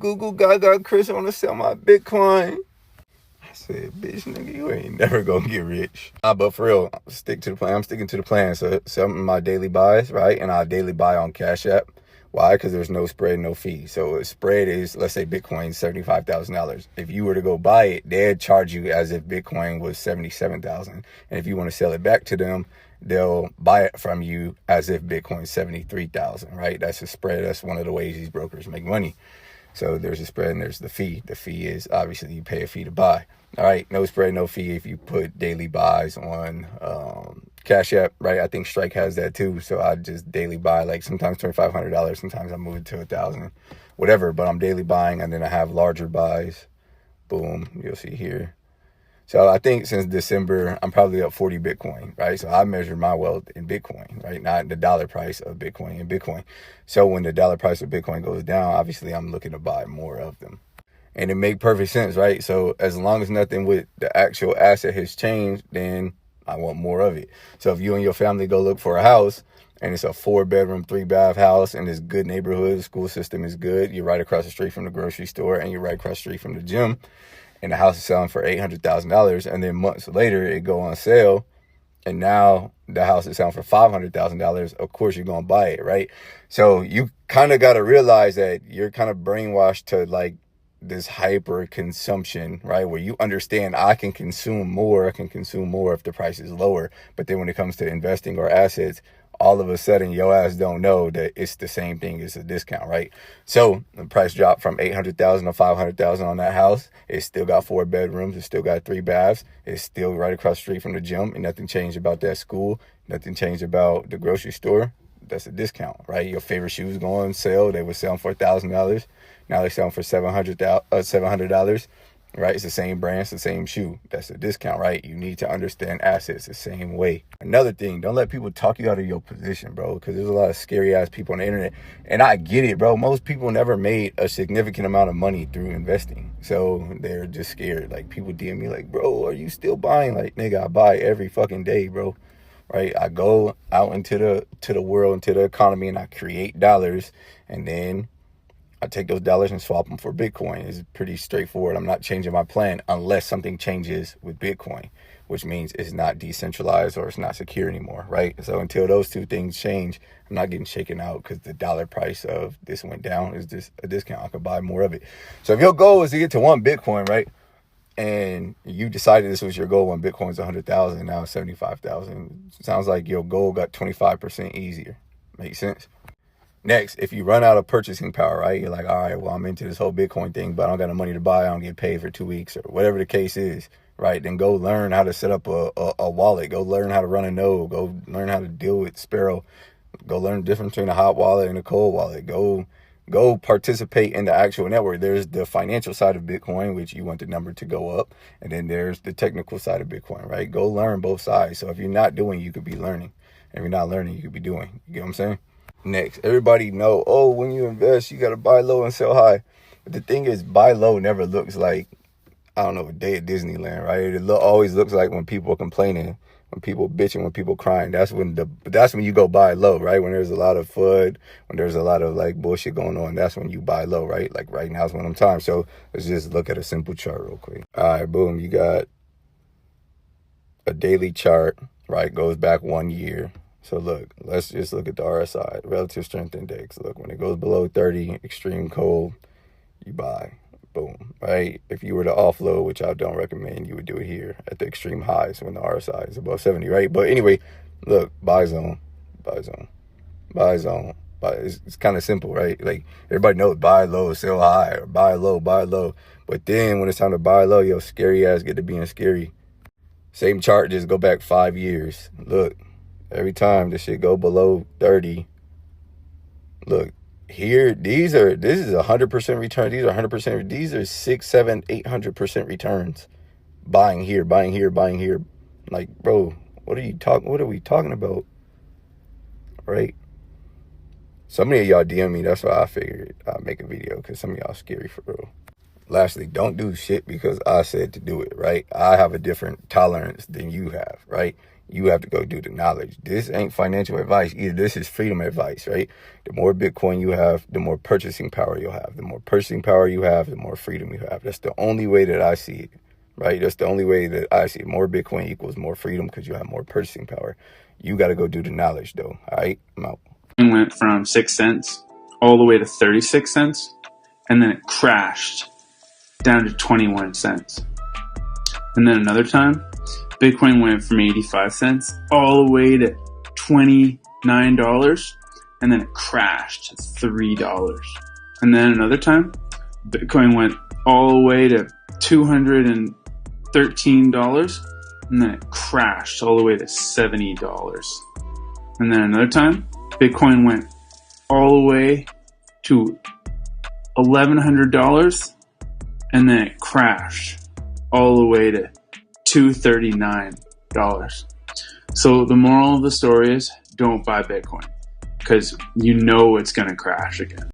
Google Gaga Chris, I want to sell my Bitcoin. I said, bitch, nigga, you ain't never gonna get rich. But for real, stick to the plan. I'm sticking to the plan. So some of my daily buys, right? And I daily buy on Cash App. Why? Because there's no spread, no fee. So a spread is, let's say Bitcoin $75,000. If you were to go buy it, they'd charge you as if Bitcoin was $77,000. And if you want to sell it back to them, they'll buy it from you as if Bitcoin's $73,000, right? That's a spread. That's one of the ways these brokers make money. So there's a spread and there's the fee. The fee is obviously you pay a fee to buy. All right, no spread, no fee if you put daily buys on Cash App, right? I think Strike has that too. So I just daily buy, like sometimes $2,500, sometimes I move it to $1,000, whatever. But I'm daily buying, and then I have larger buys. Boom, you'll see here. So I think since December, I'm probably up 40 Bitcoin, right? So I measure my wealth in Bitcoin, right? Not the dollar price of Bitcoin in Bitcoin. So when the dollar price of Bitcoin goes down, obviously I'm looking to buy more of them. And it make perfect sense, right? So as long as nothing with the actual asset has changed, then I want more of it. So if you and your family go look for a house and it's a 4-bedroom, 3-bath house and it's good neighborhood, the school system is good, you're right across the street from the grocery store and you're right across the street from the gym, and the house is selling for $800,000, and then months later it go on sale, and now the house is selling for $500,000, of course you're going to buy it, right? So you kind of got to realize that you're kind of brainwashed to like this hyper consumption, right? Where you understand I can consume more if the price is lower. But then when it comes to investing or assets, all of a sudden your ass don't know that it's the same thing as a discount, right? So the price dropped from $800,000 to $500,000 on that house. It still got 4 bedrooms. It still got 3 baths. It's still right across the street from the gym, and nothing changed about that school. Nothing changed about the grocery store. That's a discount, right? Your favorite shoes go on sale. They were selling for $1,000. Now they're selling for $700, right? It's the same brand, it's the same shoe. That's a discount, right? You need to understand assets the same way. Another thing, don't let people talk you out of your position, bro, because there's a lot of scary ass people on the internet. And I get it, bro. Most people never made a significant amount of money through investing. So they're just scared. Like people DM me like, bro, are you still buying? Like, nigga, I buy every fucking day, bro. Right? I go out into the world, into the economy, and I create dollars, and then I take those dollars and swap them for Bitcoin. It's pretty straightforward. I'm not changing my plan unless something changes with Bitcoin, which means it's not decentralized or it's not secure anymore, right? So until those two things change, I'm not getting shaken out because the dollar price of this went down. Is this a discount? I could buy more of it. So if your goal is to get to 1 Bitcoin, right, and you decided this was your goal when Bitcoin's 100,000, now it's 75,000, sounds like your goal got 25% easier. Makes sense? Next, if you run out of purchasing power, right, you're like, all right, well, I'm into this whole Bitcoin thing, but I don't got no money to buy. I don't get paid for 2 weeks or whatever the case is, right? Then go learn how to set up a wallet. Go learn how to run a node. Go learn how to deal with Sparrow. Go learn the difference between a hot wallet and a cold wallet. Go participate in the actual network. There's the financial side of Bitcoin, which you want the number to go up. And then there's the technical side of Bitcoin, right? Go learn both sides. So if you're not doing, you could be learning. And if you're not learning, you could be doing. You get what I'm saying? Next, everybody know, oh, when you invest, you got to buy low and sell high. But the thing is, buy low never looks like, I don't know, a day at Disneyland, right? It always looks like when people are complaining, when people bitching, when people crying. That's when you go buy low, right? When there's a lot of FUD, when there's a lot of like bullshit going on, that's when you buy low, right? Like right now is one of them times. So let's just look at a simple chart real quick. All right, boom, you got a daily chart, right? Goes back 1 year. So look, let's just look at the RSI, Relative Strength Index. Look, when it goes below 30, extreme cold, you buy. Boom, right? If you were to offload, which I don't recommend, you would do it here at the extreme highs when the RSI is above 70, right? But anyway, look, buy zone, buy zone, buy zone. It's kind of simple, right? Like everybody knows buy low, sell high, or buy low, buy low. But then when it's time to buy low, your scary ass get to being scary. Same chart, just go back 5 years. Look. Every time this shit go below 30, look, here, this is 100% return. These are 100%. These are 6, 7, 800% returns. Buying here, buying here, buying here. Like, bro, what are we talking about? Right? So many of y'all DM me. That's why I figured I'd make a video, because some of y'all scary for real. Lastly, don't do shit because I said to do it, right? I have a different tolerance than you have, right? You have to go do the knowledge. This ain't financial advice either. This is freedom advice, right? The more Bitcoin you have, the more purchasing power you'll have. The more purchasing power you have, the more freedom you have. That's the only way that I see it, right? That's the only way that I see it. More Bitcoin equals more freedom because you have more purchasing power. You got to go do the knowledge, though. All right? I'm out. It went from 6 cents all the way to 36 cents, and then it crashed down to 21 cents. And then another time, Bitcoin went from 85 cents all the way to $29, and then it crashed to $3. And then another time, Bitcoin went all the way to $213, and then it crashed all the way to $70. And then another time, Bitcoin went all the way to $1,100, and then it crashed all the way to $239. So the moral of the story is, don't buy Bitcoin because you know it's going to crash again.